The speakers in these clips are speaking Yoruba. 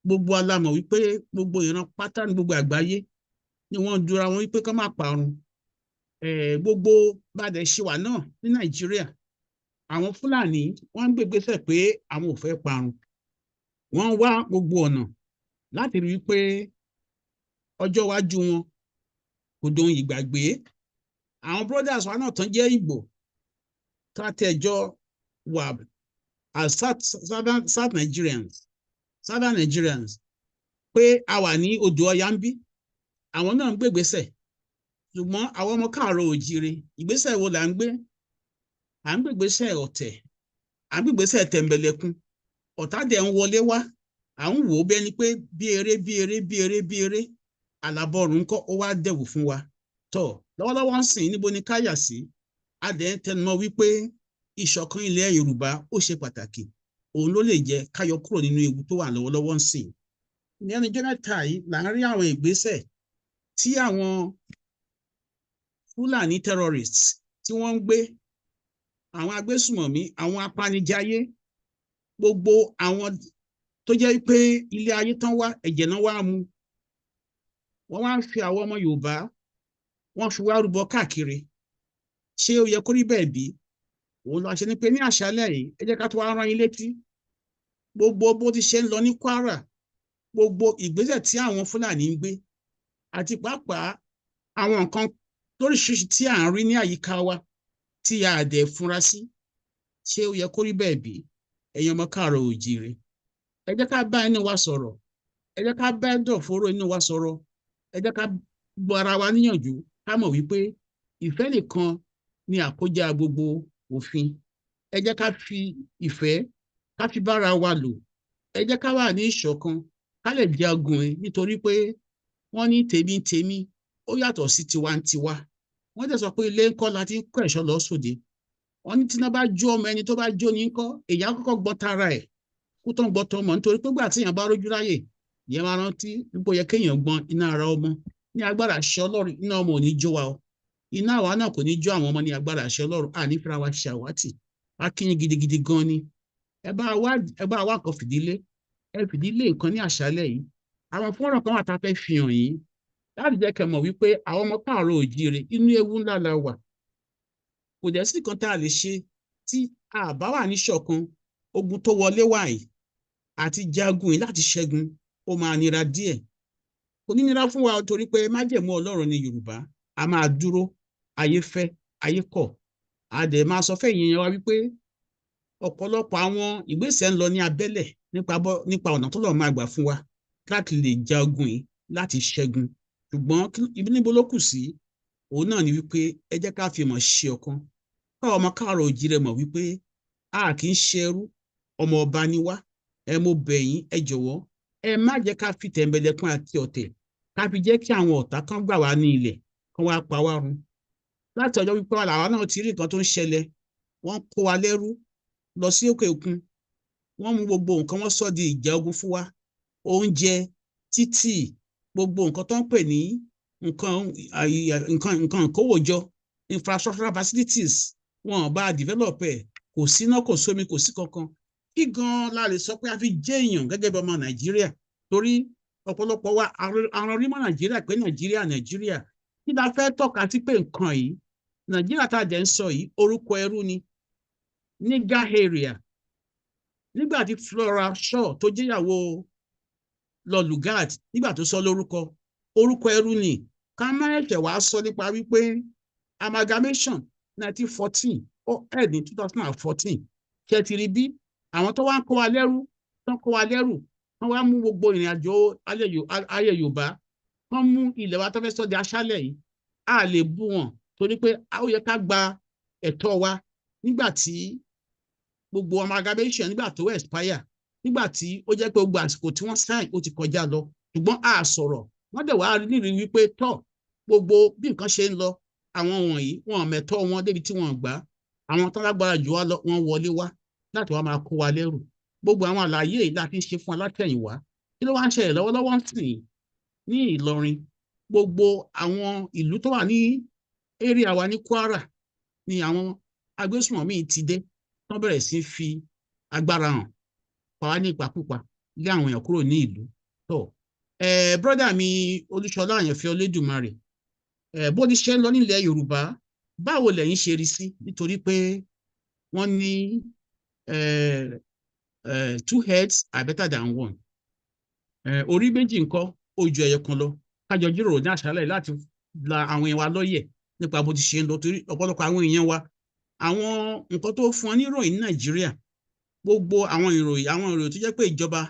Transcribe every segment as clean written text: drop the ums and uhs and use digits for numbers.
gbogbo alámọ̀ wípé gbogbo ìran pátá ní gbogbo àgbáyé ni wọ́n dúra wọn wípé ká má parun. Gbogbo bàdẹ̀ ṣe wà náà ní Nàìjíríà, àwọn Fúlàní wọ́n ń gbégbésẹ̀ pé àwọn ò fẹ́ parun. Wọ́n wá gbogbo ọ̀nà láti rí wípé ọjọ́ iwájú wọn kò dohun ìgbàgbé. Àwọn brothers wa náà tán jẹ́ Ìgbò tàtẹ̀jọ́ wà as South Nigerians pé a wà ní odò Ọya ń bí, àwọn náà ń gbégbésẹ̀. Ṣùgbọ́n àwọn ọmọ káàárọ̀ oòjíire, ìgbésẹ̀ wo là ń gbé? À ń gbégbésẹ̀ ọ̀tẹ̀, à ń gbégbésẹ̀ tẹ̀mbẹ̀lẹ̀kun. Ọ̀tá dẹ̀ ń wọlé wá, à ń wò ó bẹ́ẹ̀ ni pé bí eré àlàbọ̀rùn kọ́ ó wá dẹ̀wò fún wa. Tọ́ lọ́wọ́lọ́wọ́ ń sìn níbo ni káyà sí? A dẹ̀ ń tẹnumọ́ wípé ìṣọ̀kan ilẹ̀ Yorùbá ó ṣe pàtàkì, òun ló lè jẹ́ káyọ kúrò nínú ewu tó wà lọ́wọ́lọ́wọ́ ń sìn. Ní ẹnu jẹ́nẹ́ta yìí là ń rí àwọn ìgbésẹ̀ tí àwọn Fúlàní terrorists tí wọ́n ń gbé, àwọn agbésùmọ̀mí, àwọn apanijayé, gbogbo àwọn tó jẹ́ pé ilé ayé tán wá ẹ̀jẹ̀ náà wá mu. Wọ́n wá ń fi àwọn ọmọ Yorùbá, wọ́n fi wá rúbọ káàkiri. Ṣé ó yẹ kó rí bẹ́ẹ̀ bí? Òun ló ṣe ni pé ní àṣálẹ́ yìí ẹ jẹ́ ká tó wá rán yín létí gbogbo bó ti ṣe ń lọ ní Kwara, gbogbo ìgbésẹ̀ tí àwọn Fúlàní ń gbé, àti pàápàá àwọn nǹkan lóríṣiríṣi tí à ń rí ní àyíká wa tí a dẹ̀ fúnra sí. Ṣé ó yẹ kó rí bẹ́ẹ̀ bí? Ẹ̀yin ọmọ káàárọ̀ oòjíire, ẹ jẹ́ ká bá inú wa sọ̀rọ̀, ẹ jẹ́ ká bá ẹ̀dọ̀fóró inú wa sọ̀rọ̀, ẹ jẹ́ ká gbọ́ ara wa níyànjú ká mọ̀ wípé ìfẹ́ nìkan ni àkójá gbogbo òfin. Ẹ jẹ́ ká fi ìfẹ́ ká fi bára wa lò, ẹ jẹ́ ká wà ní ìṣọ̀kan ká lè jagun nítorí pé wọ́n ní tèmi ó yàtọ̀ sí tiwantiwa. Wọ́n dẹ̀ sọ pé ilé ńkọ́ la ti ń kọ́ ẹ̀ṣọ́ lọ sóde. Wọ́n ní tí iná bá jó ọmọ ẹni tó bá jó ní ńkọ́, èèyàn kọ́kọ́ gbọ́ tara ẹ̀ kó tán gbọ́ tọmọ, nítorí pé gbà tí èèyàn bá rójú ráyè ìyẹn máa rántí nípò yẹ kéèyàn gbọ́n iná ara ọmọ. Ní agbára àṣẹ Ọlọ́run iná ọmọ ò ní jó wa o, iná àwa náà kò ní jó àwọn ọmọ ní agbára àṣẹ Ọlọ́run. À ní fira wa ṣe àwátì, a kí yín gidigidi gan ni. Ẹ bá wa kan fìdílé, ẹ fìdílé nǹkan ní àṣálẹ́ yìí. Àwọn fọ́nrán kan wà tá a fẹ́ fi hàn yín láti jẹ́ kẹ́ mọ̀ wípé àwọn ọmọ káàárọ̀ oòjíire inú ewu ńlá la wà. Kò dẹ̀ sí nǹkan tá a lè ṣe tí a bá wà ní ṣọ̀kan. Ogun tó wọlé wá yìí àti jagun yìí láti ṣẹ́gun ó máa nira díẹ̀. Kò ní nira fún wa torí pé májẹ̀mú Ọlọ́run ní Yorùbá, a máa dúró, ayé fẹ́ ayé kọ̀. A dẹ̀ máa sọ fẹ́ ìyẹn wa wípé ọ̀pọ̀lọpọ̀ àwọn ìgbésẹ̀ ń lọ ní abẹ́lẹ̀ nípa ọ̀nà tó lọ́ọ́ máa gbà fún wa láti lè jagun yìí láti ṣẹ́gun. Ṣùgbọ́n ibi níbo ló kù sí? Òun náà ni wípé ẹ jẹ́ ká fi mọ̀ ṣe ọ̀kan. Káwọn ọmọ káàárọ̀ oòjíire mọ̀ wípé a kì í ṣe ẹrú, ọmọ ọba ni wá. Mo bẹ̀ yín, ẹ jọ̀wọ́ ẹ má jẹ́ ká fi tẹ̀mbẹ̀lẹ̀kun àti ọ̀tẹ̀ ká fi jẹ́ kí àwọn ọ̀tá kan gbà wá ní ilẹ̀ kan wá pa wá run. Láti ọjọ́ wípé àwa náà ti rí nǹkan tó ń ṣẹlẹ̀. Wọ́n kó wa lẹ́rú lọ sí òkè òkun, wọ́n mú gbogbo nǹkan, wọ́n sọ di ìjà ogun fún wa. Oúnjẹ, títì, gbogbo nǹkan tó ń pè ní nǹkan ìkówójọ, infrastructural facilities, wọn ò bá develop ẹ̀. Kò sí iná, kò sómi, kò sí kankan. Kí gan la lè sọ pé a fi jẹ́ èèyàn gẹ́gẹ́ bí ọmọ Nàìjíríà? Torí ọ̀pọ̀lọpọ̀ wa àwọn orímọ̀ Nàìjíríà pé Nàìjíríà kí la fẹ́ tọ́ka sí pé nǹkan yìí Nàìjíríà tá a jẹ́ ń sọ yìí orúkọ ẹrú ni. Niger area, nígbà tí Flora Shaw tó jẹ́yàwó Lord Lugard nígbà tó sọ orúkọ ẹrú ni. Ká má ẹ̀ṣẹ̀ wá sọ nípa wípé amalgamation 1914 ó end ní 2014. Ṣé ti rí bí àwọn tó wá ń kó wa lẹ́rú wọ́n wá mú gbogbo ìrìn àjò ayé Yorùbá, wọ́n mú ilẹ̀ wa tó fẹ́ sọ di aṣálẹ̀ yìí. A lè bú wọn torí pé ó yẹ ká gba ẹ̀tọ́ wa nígbà tí gbogbo amalgamation nígbà tó expire, nígbà tí ó jẹ́ pé gbogbo àsìkò tí wọ́n sign ó ti kọjá lọ. Ṣùgbọ́n a sọ̀rọ̀, wọ́n dẹ̀ wá nírí wípé tọ́ gbogbo bí nǹkan ṣe ń lọ, àwọn wọ̀nyí wọn mẹ̀tọ́ wọn débi tí wọ́n gbà. Àwọn tó lágbára jù wá lọ wọ́n wọlé wá láti wá máa kó wa lẹ́rù. Gbogbo àwọn àlàyé yìí la fi ń ṣe fún alátẹ̀yìnwá. Kí ló wá ń ṣẹlẹ̀ lọ́wọ́lọ́wọ́ ń sìn ní Ìlọrin? Gbogbo àwọn ìlú tó wà ní area wa ní Kwara ni àwọn agbésùnmọ̀mí ti dé, wọ́n bẹ̀rẹ̀ sí fi agbára hàn, pa wá ní ìpakúpa, lé àwọn èèyàn kúrò ní ìlú. tó brọ́dà mi Olúṣọlá Àyànfẹ́ Olódùmarè, bó ti ṣe ń lọ nílẹ̀ Yorùbá, báwo lẹ̀yin ṣe rí sí? Nítorí pé wọ́n ní two heads are better than one. Orí méjì ńkọ́ ó ju ẹyọ kan lọ. Kájọ jíròrò ní àṣálẹ́ láti la àwọn èèyàn wa lọ́yẹ̀ nípa bó ti ṣe ń lọ, torí ọ̀pọ̀lọpọ̀ àwọn èèyàn wa, àwọn nǹkan tó fún ọ níròyìn ní Nàìjíríà, gbogbo àwọn ìròyìn tó jẹ́ pé ìjọba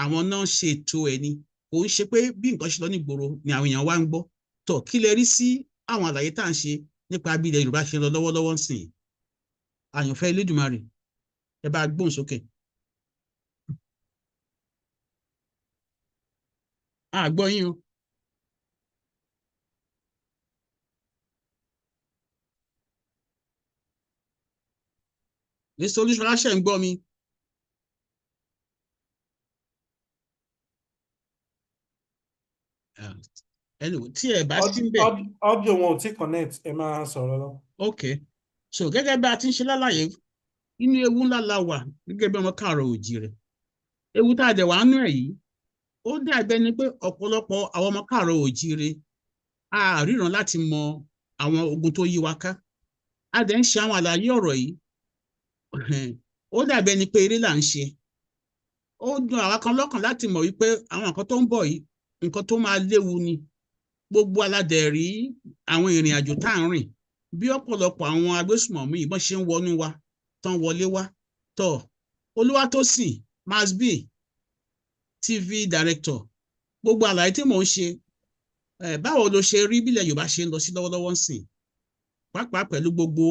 àwọn náà ṣètò ẹ̀ ni, kò ń ṣe pé bí nǹkan ṣe lọ nígboro ni àwọn èèyàn wa ń gbọ́. Tó kí lẹ rí sí àwọn àlàyé tá à ń ṣe nípa bí ilẹ̀ Yorùbá ṣe lọ lọ́wọ́lọ́wọ́ ńsìn? Àyànfẹ́ Elédùmarè, ẹ bá gbóhùn sókè. Gbọ́ yín o. Mr. Olúṣọlá ṣe ń gbọ́ mi? Anyway, tí ẹ bá sí ń bẹ̀. Audio wọn ò tí connect, ẹ máa sọ̀rọ̀ lọ. Ok, so gẹ́gẹ́ bí a ti ń ṣe lálàyé, inú ewu ńlá la wà gẹ́gẹ́ bí ọmọ káàárọ̀ oòjíire. Ewu tá a dẹ̀ wà nú ẹ̀ yìí, ó dàbẹ́ ni pé ọ̀pọ̀lọpọ̀ àwọn ọmọ káàárọ̀ oòjíire a ríran láti mọ àwọn ogun tó yí wa ká. A dẹ̀ ń ṣe àwọn àlàyé ọ̀rọ̀ yìí, ó dàbẹ́ ni pé eré là ń ṣe. Ó dùn àwa kan lọ́kàn láti mọ̀ wípé àwọn nǹkan tó ń bọ̀ yìí, nǹkan tó máa léwu ni. Gbogbo aládẹ̀ rí àwọn ìrìn àjò tá à ń rìn, bí ọ̀pọ̀lọpọ̀ àwọn agbésùmọ̀mí ìbọn ṣe ń wọnú wa, tán wọlé wá. Tó Olúwatósìn Masbi, TV director, gbogbo àlàyé tí mò ń ṣe, báwo ló ṣe rí bílẹ̀ Yorùbá ṣe ń lọ sí lọ́wọ́lọ́wọ́ ńsìn, pàápàá pẹ̀lú gbogbo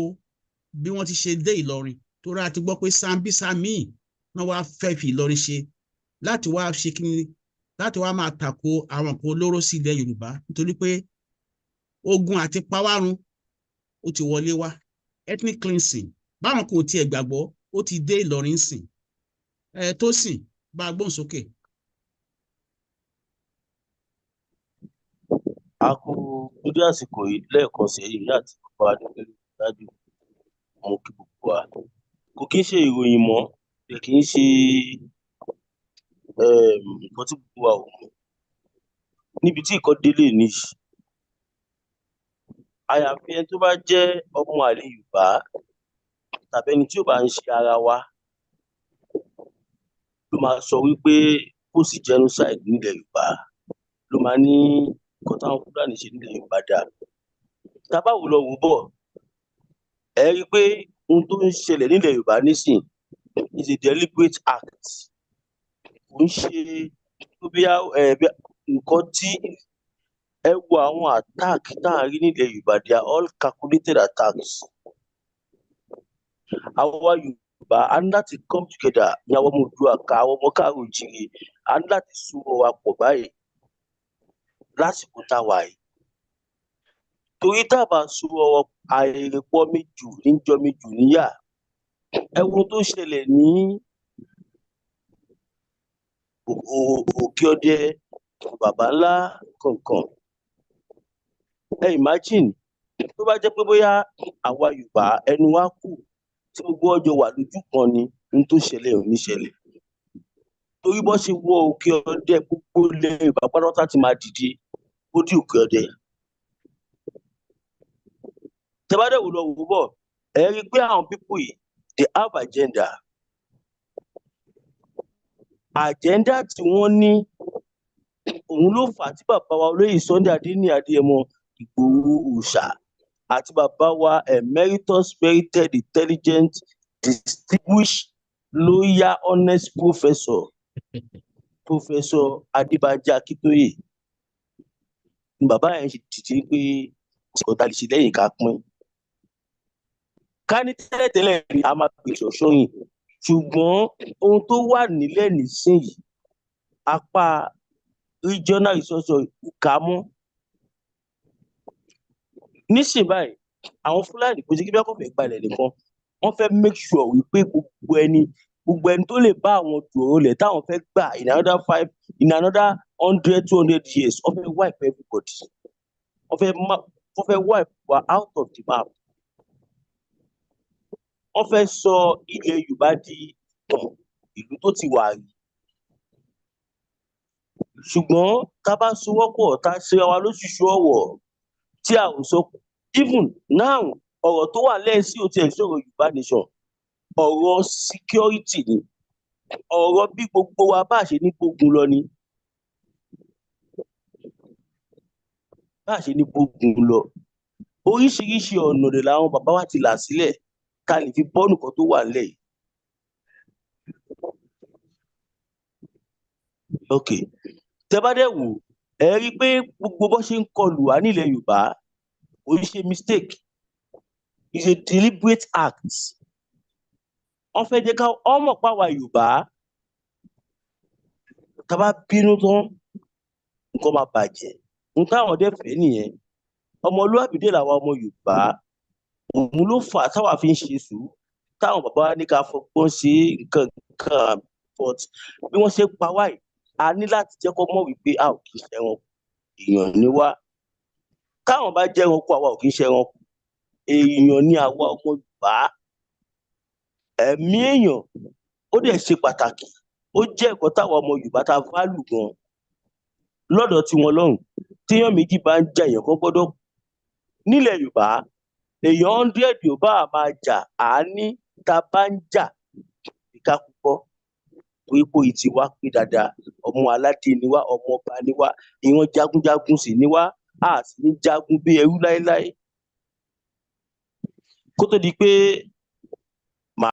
bí wọ́n ti ṣe dé Ìlọrin, tó rà ti gbọ́ pé Sambisa míì wọ́n wá fẹ́ fi Ìlọrin ṣe láti wá ṣe kíni, láti wá máa tako àwọn nǹkan olóró sí ilẹ̀ Yorùbá, nítorí pé ogun àti pawárun ó ti wọlé wá, ethnic cleansing, báwọn kò tiẹ̀ gbàgbọ́, ó ti dé Ìlọrin sìn. Tósìn, bá a gbóhùn sókè. A kú dédé àsìkò yìí lẹ́ẹ̀kan sí èyí àti gbogbo adúgbò dájú mo kí gbogbo wa. Kò kí ń ṣe ìròyìn mọ́, kì í ṣe nǹkan tí gbogbo wa ò mọ̀. Níbi tí nǹkan délé nìyí, àyàfi ẹni tó bá jẹ́ ọmọ àlè Yorùbá tàbí ẹni tí ò bá ń ṣe ara wa ló máa sọ wípé kò sí genocide nílẹ̀ Yorùbá, ló máa ní nǹkan táwọn Fúlàní ṣe nílẹ̀ Yorùbá dáa. Tá a bá wò lọ wò bọ̀, ẹ rí i pé ohun tó ń ṣẹlẹ̀ nílẹ̀ Yorùbá nísìn is a deliberate act. Kò ń ṣe bí nǹkan tí ẹ wo àwọn attack tá à ń rí nílẹ̀ Yorùbá, they are all calculated attacks. Àwa Yorùbá a ní láti come together, ní àwọn ọmọ Oòduà ká àwọn ọmọ káàárọ̀ oòjíire, a ní láti sowọ́ wa pọ̀ báyìí lásìkò tá a wà yìí. Torí tá a bá sowọ́ àìrèpọ̀ méjì níjọ méjì níyà. Ẹ wo ohun tó ṣẹlẹ̀ ní Òkè Ọdẹ, Bàbá Ńlá kankan. Ẹ imagine tó bá jẹ́ pé bóyá àwa Yorùbá ẹnu wa kù tí gbogbo ọjọ́ wà lójú kan ni ohun tó ṣẹlẹ̀ ò ní ṣẹlẹ̀. Torí bó ṣe wọ Òkè Ọdẹ, gbogbo ilẹ̀ Yorùbá pátápátá ti máa dìde ó di Òkè Ọdẹ. Tẹ́ bá dẹ̀ wò lọ wò bọ̀, ẹ rí i pé àwọn pípù yìí they have agenda. Agenda tí wọ́n ní òun ló fà á tí bàbá wa olóyè Sunday Adéníyì Adéyẹmọ Ìgbòho Òòṣà àti bàbá wa emeritus merited intelligent distinguished lawyer honest professor Adébánjí Akíntóyè ni bàbá yẹn ṣe dìde pé ọ̀tá lè ṣe lẹ́yìn ká pín. Ká ní tẹ́lẹ̀tẹ́lẹ̀ rí a máa pèsè ọ̀ṣọ́yìn, ṣùgbọ́n ohun tó wà nílẹ̀ nísìnyí apá regional resource kà mọ́. Nísìnyí báyìí àwọn Fúlàní kò sí kí bí wọ́n kò fẹ́ gbalẹ̀ nìkan, wọ́n fẹ́ make sure wípé gbogbo ẹni tó lè bá àwọn dùrò lẹ̀ táwọn fẹ́ gbà in another 100, 200 years, wọ́n fẹ́ wipe everybody. Wọ́n fẹ́ wipe wa out of the map. Wọ́n fẹ́ sọ ilẹ̀ Yorùbá di ìlú tó ti wà rí ṣùgbọ́n tá a bá sowọ́pọ̀ tá a ṣe wa lóṣùṣù ọ̀wọ̀ tí a ò sọ even now ọ̀rọ̀ tó wà lẹ́yìn sí òtí ẹ̀ sọ̀rọ̀ Yorùbá nation ọ̀rọ̀ security ni ọ̀rọ̀ bí gbogbo wa bá ṣe ní gbógun lọ ni bá ṣe ní gbógun lọ oríṣiríṣi ọ̀nà rẹ̀ làwọn bàbá wa ti là sílẹ̀ ká lè fi bọ́ nǹkan tó wà nílẹ̀ yìí. ok tẹ bá dẹ̀ wò ẹ rí i pé gbogbo bó ṣe ń kọlù wá nílẹ̀ Yorùbá kò ń ṣe mistake it's a deliberate act wọ́n fẹ́ jẹ́ ká ọmọ pàwọ́ Yorùbá tá a bá bínú tán nǹkan máa bàjẹ́ n táwọn dẹ̀ fẹ́ nìyẹn ọmọlúwàbí dé làwọn ọmọ Yorùbá òun ló fà á táwa fi ń ṣe sùúrù táwọn bàbá wa ní ká fọgbọ́n ṣe nǹkan kan but bí wọ́n ṣe pa wá yìí a ní láti jẹ́ kó mọ̀ wípé a ò kì í ṣe ẹranko èèyàn ni wá káwọn bá jẹ́ ẹranko àwa ò kì í ṣe ẹranko èèyàn ni àwa ọmọ Yorùbá ẹ̀mí èèyàn ó dẹ̀ ṣe pàtàkì ó jẹ́ ẹ̀kọ́ táwa ọmọ Yorùbá ta value gan lọ́dọ̀ tiwọn lọ́hùn téèyàn méjì bá ń jà èèyàn kan gbọ́dọ̀ nílẹ̀ Yorùbá èèyàn 100 Yorùbá máa jà àání tá a bá ń jà ìka púpọ̀ torí pé ìtì wá pé dáadáa ọmọ aládé ni wá ọmọ ọba ni wá ìran jagunjagun sì ni wá a sì ní jagun bí ẹrú láéláé kó tó di pé